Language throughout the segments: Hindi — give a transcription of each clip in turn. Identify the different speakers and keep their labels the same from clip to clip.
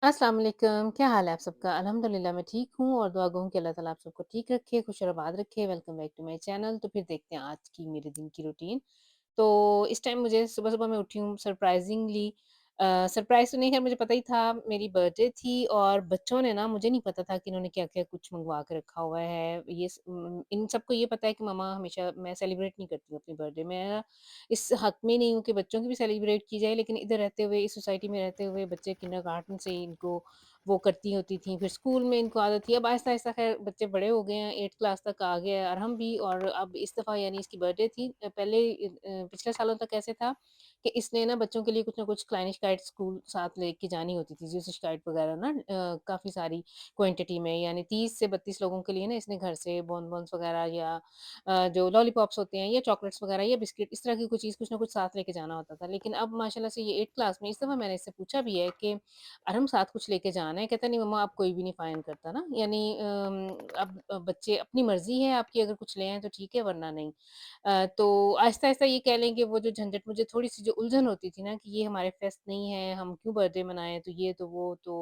Speaker 1: अस्सलाम वालेकुम, क्या हाल है आप सबका? अल्हम्दुलिल्लाह मैं ठीक हूँ और दुआ गो हूँ कि अल्लाह ताला आप सबको ठीक रखे, खुश और आबाद रखे। Welcome back to my channel. तो फिर देखते हैं आज की मेरे दिन की रूटीन। तो इस टाइम मुझे सुबह-सुबह मैं उठी हूँ सरप्राइज़िंगली सरप्राइज़ तो नहीं है, मुझे पता ही था मेरी बर्थडे थी और बच्चों ने ना मुझे नहीं पता था कि इन्होंने क्या-क्या कुछ मँगवा के रखा हुआ है। इन सबको ये पता है कि मम्मा हमेशा मैं सेलिब्रेट नहीं करती हूँ अपनी बर्थडे। मैं इस हक़ में नहीं हूँ कि बच्चों की भी सेलिब्रेट की जाए, लेकिन इधर रहते हुए, इस सोसाइटी में रहते हुए बच्चे किंडरगार्टन से ही इनको वो करती होती थी। फिर स्कूल में इनको आदत थी। अब आहिस्ता-आहिस्ता ख़ैर बच्चे बड़े हो गए हैं, 8th क्लास तक आ गए हैं और हम भी और अब इस दफ़ा यानी इसकी बर्थडे थी। पिछले सालों तक ऐसे था कि इसने ना बच्चों के लिए कुछ ना कुछ क्लाइनिश काइट स्कूल साथ लेके जानी होती थी, जैसे काइट वग़ैरह ना काफ़ी सारी क्वांटिटी में यानी 30 से 32 लोगों के लिए ना इसने घर से बोन-बोन्स वग़ैरह या जो लॉलीपॉप्स होते हैं या चॉकलेट्स वग़ैरह या बिस्किट इस तरह की कोई चीज़ कुछ ना कुछ साथ लेके जाना होता था। लेकिन अब माशाल्लाह से ये 8th क्लास में इस दफ़ा मैंने इससे पूछा भी है कि हम साथ कुछ लेके जाना है, कहता नहीं मम्मा आप कोई भी नहीं फ़ाइन करता ना, यानी अब बच्चे अपनी मर्ज़ी है आपकी अगर कुछ ले आएँ तो ठीक है वरना नहीं। तो आहिस्ता-आहिस्ता ये कह लें कि वो जो झंझट मुझे थोड़ी-सी जो उलझन होती थी ना कि ये हमारे फेस्ट नहीं है, हम क्यों बर्थडे मनाएँ, तो ये तो वो तो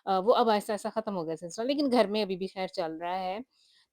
Speaker 1: वो अब आहिस्ता-आहिस्ता ख़त्म हो गया सिलसिला, लेकिन घर में अभी भी ख़ैर चल रहा है।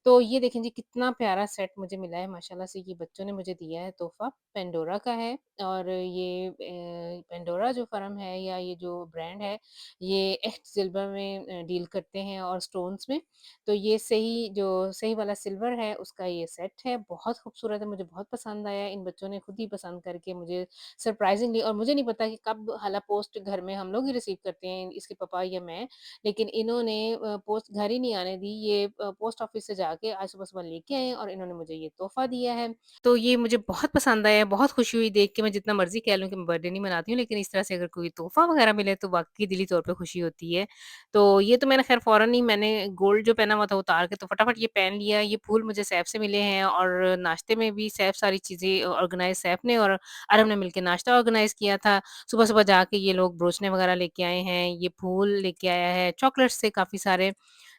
Speaker 1: तो ये देखें जी कितना प्यारा सेट मुझे मिला है माशाल्लाह से ये बच्चों ने मुझे दिया है तोहफ़ा, पेंडोरा का है और ये पेंडोरा जो फ़र्म है या ये जो ब्रांड है, ये एक्ट सिल्वर में डील करते हैं और स्टोन्स में। तो ये सही वाला सिल्वर है उसका ये सेट है, बहुत खूबसूरत है, मुझे बहुत पसंद आया। इन बच्चों ने खुद ही पसंद करके मुझे सरप्राइज़िंगली और मुझे नहीं पता कि कब हाला पोस्ट घर में हम लोग ही रिसीव करते हैं, इसके पापा या मैं, लेकिन इन्होंने पोस्ट घर ही नहीं आने दी, ये पोस्ट ऑफिस से जाके आज सुबह-सुबह लेके आए हैं और इन्होंने मुझे ये तोहफ़ा दिया है। तो ये मुझे बहुत पसंद आया, बहुत खुशी हुई देख के, मैं जितना मर्ज़ी कह लूँ कि मैं बर्थडे नहीं मनाती हूँ, लेकिन इस तरह से अगर कोई तोहफ़ा वग़ैरह मिले तो वाक़ई दिली तौर पे खुशी होती है। तो ये तो मैंने ख़ैर फ़ौरन ही मैंने गोल्ड जो पहना हुआ था उतार के तो फटाफट ये पहन लिया। ये फूल मुझे सैफ से मिले हैं और नाश्ते में भी सैफ सारी चीज़ें ऑर्गनाइज़ सैफ ने और अरब ने मिलके नाश्ता ऑर्गनाइज़ किया था। सुबह-सुबह जाके ये लोग ब्रोचने वग़ैरह लेके आए हैं, ये फूल लेके आया है, चॉकलेट्स थे काफ़ी सारे।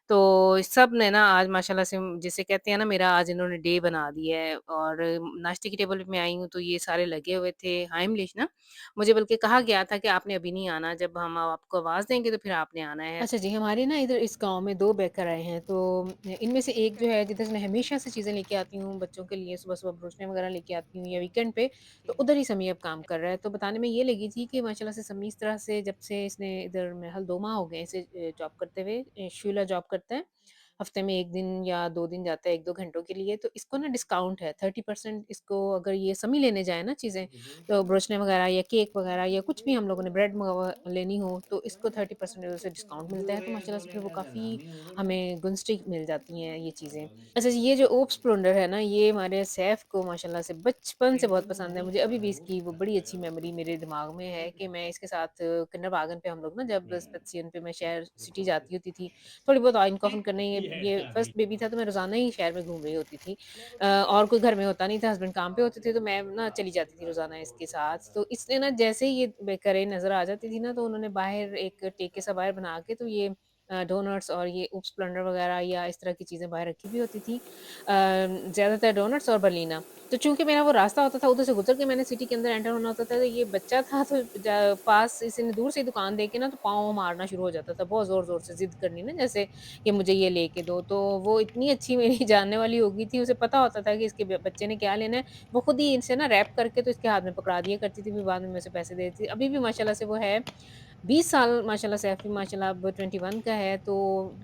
Speaker 1: तो सब ने ना आज माशाल्लाह से जिसे कहते हैं ना मेरा आज इन्होंने डे बना दिया है और नाश्ते की टेबल पे मैं आई हूँ तो ये सारे लगे हुए थे हाइमलिश ना, मुझे बल्कि कहा गया था कि आपने अभी नहीं आना, जब हम आपको आवाज़ देंगे तो फिर आपने आना है। अच्छा जी, हमारे ना इधर इस गाँव में 2 बेकर आए हैं, तो इनमें से एक जो है जिधर से मैं हमेशा से चीज़ें लेके आती हूँ बच्चों के लिए, सुबह-सुबह ब्रोचने वगैरह लेके आती हूँ या वीकेंड पे, तो उधर ही समी अब काम कर रहा है। तो बताने में ये लगी थी कि माशाल्लाह से समी इस तरह से जब से इसने इधर मेरे ख़्याल 2 माह हो गए इसे जॉब करते हुए, शूला जॉब करता है। हफ़्ते में 1 दिन या 2 दिन जाता है 1-2 घंटों के लिए, तो इसको ना डिस्काउंट है 30% इसको अगर ये समी लेने जाए ना चीज़ें, तो ब्रोचने वगैरह या केक वगैरह या कुछ भी हम लोगों ने ब्रेड लेनी हो, तो इसको 30% से डिस्काउंट मिलता है, तो माशाल्लाह से फिर वो काफ़ी हमें गुंस्टी मिल जाती हैं ये चीज़ें। अच्छा जी, ये जो ओप्स प्लंडर है ना, ये हमारे सैफ को माशाल्लाह से बचपन से बहुत पसंद है। मुझे अभी भी इसकी वो बड़ी अच्छी मेमोरी मेरे दिमाग में है कि मैं इसके साथ किंडरगार्टन पे हम लोग ना जब स्पेत्सियन पे मैं शहर सिटी जाती होती थी, थोड़ी बहुत आइन कॉफ़न करने, ये फर्स्ट बेबी था तो मैं रोज़ाना ही शहर में घूम रही होती थी। और कोई घर में होता नहीं था, हस्बैंड काम पे होते थे तो मैं ना चली जाती थी रोज़ाना इसके साथ। तो इसने ना जैसे ही ये बेकरें नज़र आ जाती थी ना, तो उन्होंने बाहर एक टेके सा बाहर बना के तो ये डोनट्स और ये ऊप्स स्प्लेंडर वगैरह या इस तरह की चीज़ें बाहर रखी हुई होती थी। ज़्यादातर डोनट्स और बर्लिना। तो चूँकि मेरा वो रास्ता होता था, उधर से गुज़र के मैंने सिटी के अंदर एंटर होना होता था, तो ये बच्चा था तो पास इसने दूर से ही दुकान देखे ना तो पाँव मारना शुरू हो जाता था, बहुत ज़ोर-ज़ोर से ज़िद करनी ना जैसे कि मुझे ये लेके दो। तो वो इतनी अच्छी मेरी जानने वाली हो गई थी, उसे पता होता था कि इसके बच्चे ने क्या लेना है। वो खुद ही इनसे ना रैप करके तो इसके हाथ में पकड़ा दिया करती थी, फिर बाद में मैं उसे पैसे दे देती थी। अभी भी माशाल्लाह से वो है 20 साल माशाल्लाह से ऐफ़ी माशाल्लाह अब 21 का है, तो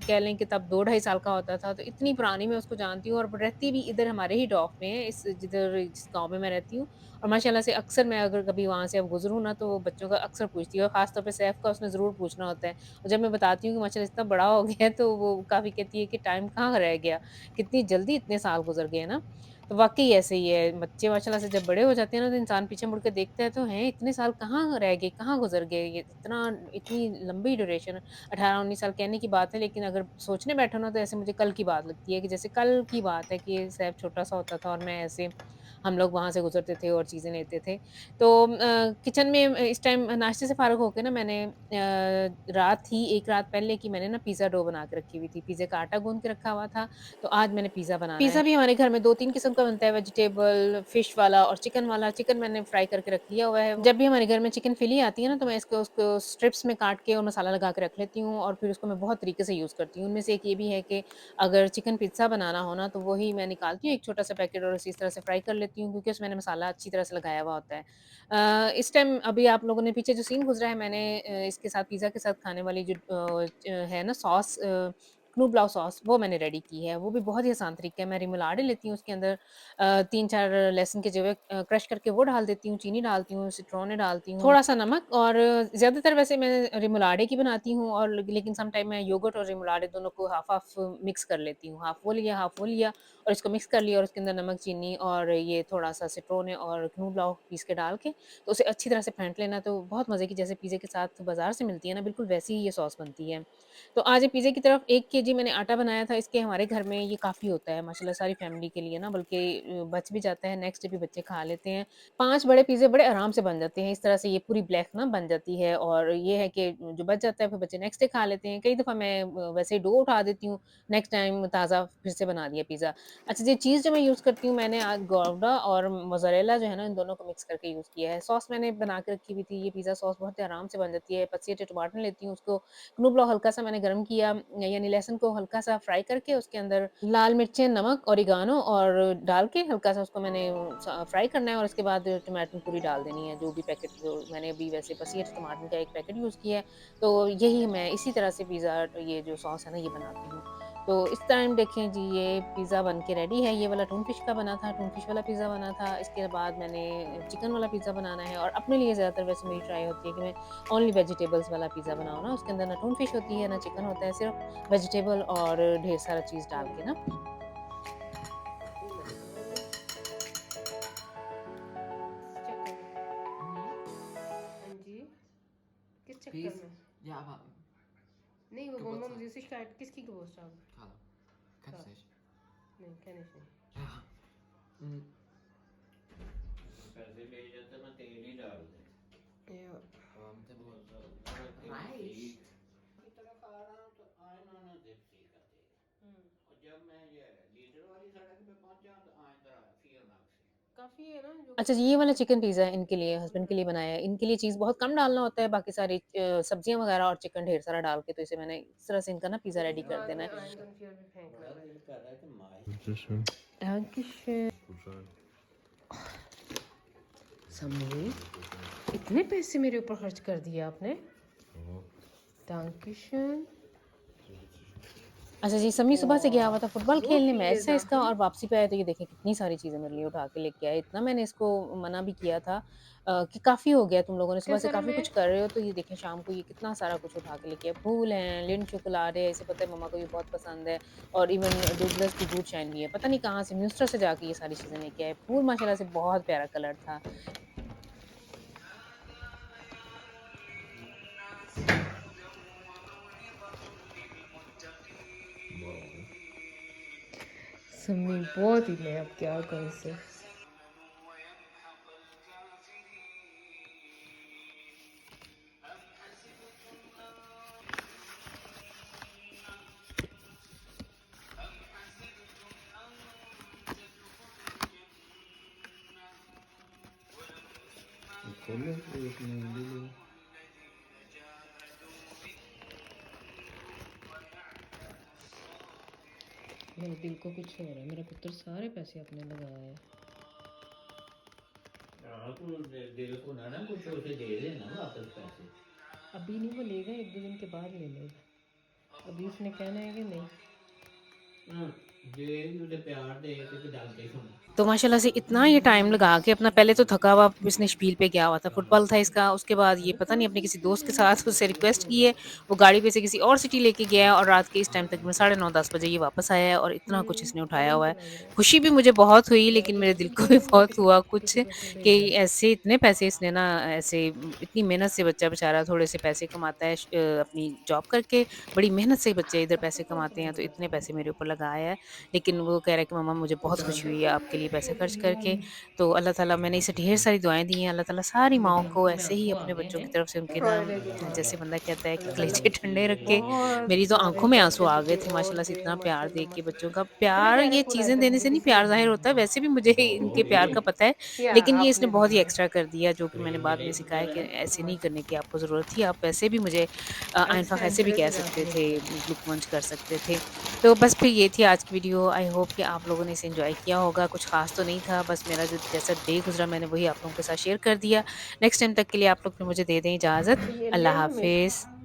Speaker 1: कह लें कि तब 2 ढाई साल का होता था, तो इतनी पुरानी मैं उसको जानती हूँ और रहती भी इधर हमारे ही डॉफ में है, जिस गाँव में मैं रहती हूँ। और माशाल्लाह से अक्सर मैं अगर कभी वहाँ से अब गुज़रूँ ना, तो वो बच्चों का अक्सर पूछती है और ख़ास तौर पे सैफ का उसने ज़रूर पूछना होता है। और जब मैं बताती हूँ कि माशाल्लाह इतना बड़ा हो गया है, तो वो काफ़ी कहती है कि टाइम कहाँ रह गया, कितनी जल्दी इतने साल गुज़र गए ना। तो वाक़ई ऐसे ही है, बच्चे माशाल्लाह से जब बड़े हो जाते हैं ना, तो इंसान पीछे मुड़ के देखता है तो हैं इतने साल कहाँ रह गए, कहाँ गुज़र गए, ये इतनी लंबी ड्यूरेशन 18-19 साल कहने की बात है, लेकिन अगर सोचने बैठो ना तो ऐसे मुझे कल की बात लगती है कि जैसे कल की बात है कि सैफ छोटा-सा होता था और मैं ऐसे हम लोग वहाँ से गुज़रते थे और चीज़ें लेते थे। तो किचन में इस टाइम नाश्ते से फ़ारिग होके ना मैंने रात ही 1 रात पहले की मैंने ना पिज़्ज़ा डो बना के रखी हुई थी। पिज़्ज़े का आटा गूँध के रखा हुआ था, तो आज मैंने पिज़्ज़ा बनाना है। पिज़्ज़ा भी हमारे घर में 2-3 किस्म का बनता है, वेजिटेबल, फिश वाला और चिकन वाला। चिकन मैंने फ्राई करके रख लिया हुआ है। जब भी हमारे घर में चिकन फ़िली आती है ना, तो मैं इसको उसको स्ट्रिप्स में काट के और मसाला लगा के रख लेती हूँ और फिर उसको मैं बहुत तरीके से यूज़ करती हूँ। उनमें से एक ये भी है कि अगर चिकन पिज़्ज़ा बनाना हो ना, तो वही मैं निकालती हूँ एक छोटा-सा पैकेट और उसे इस तरह से फ्राई कर लेती हूँ क्योंकि उसमें मैंने मसाला अच्छी तरह से लगाया हुआ होता है। इस टाइम अभी आप लोगों ने पीछे जो सीन गुज़रा है मैंने इसके साथ पिज़्ज़ा के साथ खाने वाली जो है ना सॉस क्नूबलाओ सॉस वो मैंने रेडी की है। वो भी बहुत ही आसान तरीका है। मैं रिमोलाडे लेती हूँ उसके अंदर 3-4 लहसुन के जवे क्रश करके वो डाल देती हूँ, चीनी डालती हूँ, सिट्रोने डालती हूँ, थोड़ा-सा नमक और ज़्यादातर वैसे मैं रिमोलाडे की बनाती हूँ और लेकिन सम टाइम मैं योगर्ट और रिमोलाडे दोनों को हाफ़-हाफ़ मिक्स कर लेती हूँ। हाफ़ वो लिया और इसको मिक्स कर लिया और उसके अंदर नमक, चीनी और ये थोड़ा-सा सिट्रोने और क्नूबलाओ पीस के डाल के तो उसे अच्छी तरह से फेंट लेना तो बहुत मज़े की जैसे पिज़्ज़े के साथ बाज़ार से मिलती है ना, बिल्कुल वैसी ही ये सॉस बनती है। तो आज ये पिज़्ज़े की तरफ 1 केजी मैंने आटा बनाया था, इसके हमारे घर में ये काफ़ी होता है माशाल्लाह सारी फैमिली के लिए ना बल्कि बच भी जाता है, नेक्स्ट डे भी बच्चे खा लेते हैं। 5 बड़े पिज़्ज़े बड़े आराम से बन जाते हैं, इस तरह से ये पूरी ब्लैक ना बन जाती है और ये है कि जो बच जाता है फिर बच्चे नेक्स्ट डे खा लेते हैं। कई दफ़ा मैं वैसे ही डो उठा देती हूँ, नेक्स्ट टाइम ताज़ा फिर से बना दिया पिज़्ज़ा। अच्छा ये चीज़ जो मैं यूज़ करती हूँ मैंने आज गौडा और मोज़रेला जो है ना इन दोनों को मिक्स करके यूज़ किया है। सॉस मैंने बना के रखी हुई थी, ये पिज़्ज़ा सॉस बहुत ही आराम से बन जाती है। पसीटे टमाटर लेती हूँ उसको क्नूबलाओ हल्का-सा मैंने गरम किया यानी लहसुन को हल्का-सा फ्राई करके उसके अंदर लाल मिर्चें, नमक, ओरिगानो और डाल के हल्का-सा उसको मैंने फ्राई करना है और उसके बाद टमाटर प्यूरी डाल देनी है, जो भी पैकेट जो मैंने अभी वैसे पसीटे टमाटर का 1 पैकेट यूज़ किया है। तो यही मैं इसी तरह से पिज़्ज़ा ये जो सॉस है ना ये बनाती हूँ। तो इस टाइम देखें जी ये पिज़्ज़ा बन के रेडी है। ये वाला टून फिश का बना था, टून फिश वाला पिज़्ज़ा बना था। इसके बाद मैंने चिकन वाला पिज़्ज़ा बनाना है और अपने लिए ज़्यादातर वैसे मेरी ट्राई होती है कि मैं ओनली वेजिटेबल्स वाला पिज़्ज़ा बनाओ ना, उसके अंदर ना टून फिश होती है, ना चिकन होता है, सिर्फ़ वेजिटेबल और ढेर सारा चीज़ डाल के ना।
Speaker 2: चेक करो। हाँ जी, किस चक्कर
Speaker 3: Please.
Speaker 2: में?
Speaker 3: Ja, aber
Speaker 2: नहीं, वो बोलना
Speaker 3: Geburtstag.
Speaker 2: मुझे शिकायत किसकी Geburtstag?
Speaker 3: Hallo.
Speaker 2: का
Speaker 3: Kennst du nicht?
Speaker 2: नहीं, kenne ich nicht.
Speaker 3: Ja. Hm.
Speaker 4: पैसे ले जाते मैं तेल ही डाल दे
Speaker 2: Ja.
Speaker 3: Der
Speaker 4: वो
Speaker 3: Boden.
Speaker 4: सब पूरा तेल
Speaker 3: Reich.
Speaker 4: सीख की तरफ आ रहा हूँ तो इन्होंने जिप्सी का तेल और जब मैं ये लीडर वाली सड़क पे पहुंचा तो आंध्रा फियोनाक से
Speaker 2: काफ़ी है ना जो
Speaker 1: अच्छा जी, ये वाला चिकन पिज़्ज़ा इनके लिए, हस्बैंड के लिए बनाया है। इनके लिए चीज़ बहुत कम डालना होता है, बाकी सारी सब्जियाँ वगैरह और चिकन ढेर सारा डाल के तो इसे मैंने इस तरह से इनका ना पिज़्ज़ा रेडी कर
Speaker 2: बाद
Speaker 1: देना
Speaker 2: में
Speaker 1: है।
Speaker 2: आएँ तो फिर भी फेंकना
Speaker 4: बड़ा
Speaker 2: है।
Speaker 4: दिल कर रहा है कि माही
Speaker 5: Bitteschön.
Speaker 2: Dankeschön.
Speaker 5: Gut sein.
Speaker 2: समी, इतने पैसे मेरे ऊपर खर्च कर दिए आपने?
Speaker 5: Ja.
Speaker 2: Dankeschön.
Speaker 1: अच्छा जी, समी सुबह से गया हुआ था फुटबॉल
Speaker 2: So
Speaker 1: खेलने, मैच
Speaker 2: viele
Speaker 1: था इसका
Speaker 2: Sachen.
Speaker 1: और वापसी पे आया तो ये देखें कितनी सारी चीज़ें मेरे लिए उठा के लेके आए। इतना मैंने इसको मना भी किया था कि काफ़ी हो गया तुम लोगों ने सुबह
Speaker 2: किस
Speaker 1: से
Speaker 2: तरह
Speaker 1: काफ़ी
Speaker 2: में?
Speaker 1: कुछ कर रहे हो, तो ये देखें शाम को ये कितना सारा कुछ उठा के लेके आए। फूल हैं, लिंट चॉकलेट है, इसे पता है मम्मा को ये बहुत पसंद है और इवन डुगलस की बूट शाइन भी है। पता नहीं कहाँ से म्यूस्टर से जाके ये सारी चीज़ें लेके आए। फूल माशाल्लाह से बहुत प्यारा कलर था।
Speaker 5: Wow.
Speaker 2: समी बहुत ही मैं अब क्या करूँ इससे?
Speaker 5: खोलो उसमें ले लो।
Speaker 2: मेरे दिल को कुछ हो रहा है। मेरा पुत्र सारे पैसे अपने लगाया है।
Speaker 4: हाँ तो दिल को ना ना कुछ उसे दे देना वापस पैसे
Speaker 2: अभी नहीं, वो लेगा, 1-2 दिन के बाद ले लेगा। अभी उसने कहना है कि नहीं।
Speaker 4: जे भी उसे प्यार दे के डाल के सुन
Speaker 1: तो माशाल्लाह से इतना ये टाइम लगा के अपना पहले तो थका हुआ इसने शपील पे गया हुआ था, फुटबॉल था इसका, उसके बाद ये पता नहीं अपने किसी दोस्त के साथ उससे रिक्वेस्ट की है, वो गाड़ी पे से किसी और सिटी लेके गया है और रात के इस टाइम तक 9:30-10 बजे ये वापस आया है और इतना कुछ इसने उठाया
Speaker 2: तभी
Speaker 1: हुआ
Speaker 2: तो
Speaker 1: है।
Speaker 2: लग रहा है।
Speaker 1: खुशी भी मुझे बहुत हुई लेकिन मेरे दिल को भी बहुत हुआ कुछ
Speaker 2: नोटिफिकेशन
Speaker 1: कि
Speaker 2: भेज रहा
Speaker 1: ऐसे इतने पैसे इसने ना ऐसे इतनी मेहनत से बच्चा बेचारा थोड़े से पैसे कमाता है अपनी जॉब करके, बड़ी मेहनत से बच्चे इधर
Speaker 2: है।
Speaker 1: पैसे
Speaker 2: आपको कौन सा
Speaker 1: कमाते हैं, तो
Speaker 2: लड़का
Speaker 1: इतने
Speaker 2: चाहिए?
Speaker 1: पैसे मेरे ऊपर लगाया है। लेकिन वो कह रहा है कि मम्मा मुझे बहुत खुशी हुई है आपके लिए पैसे खर्च करके। तो अल्लाह ताला मैंने इसे ढेर सारी दुआएँ दी हैं, अल्लाह ताला सारी माँओं
Speaker 2: लेकिन
Speaker 1: को
Speaker 2: आंखों में
Speaker 1: ऐसे ही
Speaker 2: आंसू आ
Speaker 1: अपने
Speaker 2: गए
Speaker 1: बच्चों
Speaker 2: हैं।
Speaker 1: की तरफ से उनके ना
Speaker 2: फ्राइडे के
Speaker 1: जैसे
Speaker 2: बाद
Speaker 1: बंदा कहता है कि
Speaker 2: अल्लाह ताला
Speaker 1: कलेजे ठंडे
Speaker 2: बख्शेगा।
Speaker 1: रखे,
Speaker 2: बहुत
Speaker 1: मेरी तो आँखों में
Speaker 2: सारे
Speaker 1: आँसू आ गए
Speaker 2: चटके-पुटके
Speaker 1: थे
Speaker 2: और
Speaker 1: माशाल्लाह से,
Speaker 2: गए
Speaker 1: इतना प्यार देख के
Speaker 2: माशाल्लाह,
Speaker 1: बच्चों का।
Speaker 2: माशाल्लाह। अभी
Speaker 1: प्यार
Speaker 2: कह रहा है
Speaker 1: ये
Speaker 2: फुल
Speaker 1: चीज़ें
Speaker 2: आइटम
Speaker 1: देने
Speaker 2: मुझे
Speaker 1: से नहीं
Speaker 2: किसी ने
Speaker 1: प्यार ज़ाहिर
Speaker 2: दिया
Speaker 1: होता है,
Speaker 2: है।
Speaker 1: वैसे भी मुझे इनके प्यार का पता है,
Speaker 2: या
Speaker 1: लेकिन ये इसने
Speaker 2: आपने
Speaker 1: बहुत ही
Speaker 2: दिया है।
Speaker 1: एक्स्ट्रा कर दिया जो कि मैंने बाद में सिखाया कि ऐसे नहीं करने की आपको ज़रूरत थी, आप वैसे भी मुझे
Speaker 2: एक्स
Speaker 1: आइंद ऐसे भी कह
Speaker 2: टेम्परेचर
Speaker 1: सकते
Speaker 2: आपने
Speaker 1: थे,
Speaker 2: दिया है।
Speaker 1: ग्लूकोज़ कर सकते थे। तो बस फिर ये थी आज की वीडियो। आई होप कि आप लोगों ने इसे एन्जॉय किया होगा। कुछ ख़ास तो नहीं था, बस मेरा जो जैसा डे गुज़रा मैंने वही आप लोगों के साथ शेयर कर दिया। नेक्स्ट टाइम तक के लिए आप लोग फिर मुझे दे दें इजाज़त।
Speaker 2: ये
Speaker 1: अल्लाह
Speaker 2: लिया ना मेरे
Speaker 1: हाफ़िज़।